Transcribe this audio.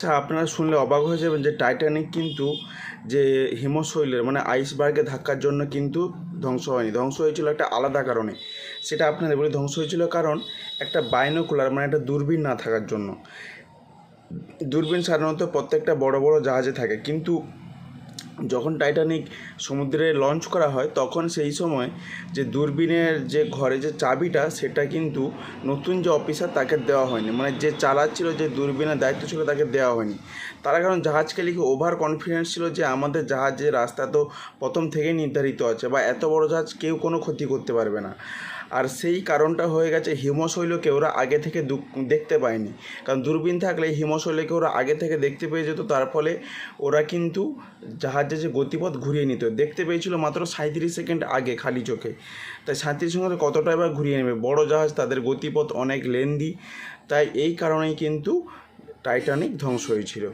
আচ্ছা, আপনারা শুনলে অবাক হয়ে যাবেন যে টাইটানিক কিন্তু যে হিমশৈলের মানে আইসবার্গের ধাক্কার জন্য কিন্তু ধ্বংস হয়নি। ধ্বংস হয়েছিল একটা আলাদা কারণে। সেটা আপনাদের বলি, ধ্বংস হয়েছিল কারণ একটা বাইনোকুলার মানে একটা দূরবীন না থাকার জন্য। দূরবীন সাধারণত প্রত্যেকটা বড় বড় জাহাজে থাকে, কিন্তু যখন টাইটানিক সমুদ্রে লঞ্চ করা হয় তখন সেই সময় যে দূরবীনের যে ঘরে যে চাবিটা সেটা কিন্তু নতুন যে অফিসার তাকে দেওয়া হয়নি, মানে যে চালাচ্ছিল, যে দূরবীনের দায়িত্ব ছিল তাকে দেওয়া হয়নি। তারা কারণ জাহাজকে লিখে ওভার কনফিডেন্স ছিল যে আমাদের জাহাজের রাস্তা তো প্রথম থেকেই নির্ধারিত আছে, বা এত বড় জাহাজ কেউ কোনো ক্ষতি করতে পারবে না। আর সেই কারণটা হয়ে গেছে হিমশৈলকে ওরা আগে থেকে দেখতে পায়নি, কারণ দূরবীন থাকলে হিমশৈলকে ওরা আগে থেকে দেখতে পেয়ে যেত। তার ফলে ওরা কিন্তু জাহাজের যে গতিপথ ঘুরিয়ে নিত, দেখতে পেয়েছিল মাত্র 37 সেকেন্ড আগে খালি চোখে। তাই 37 সেকেন্ডে কতটা এবার ঘুরিয়ে নেবে, বড় জাহাজ, তাদের গতিপথ অনেক লেন্দি। তাই এই কারণেই কিন্তু টাইটানিক ধ্বংস হয়েছিল।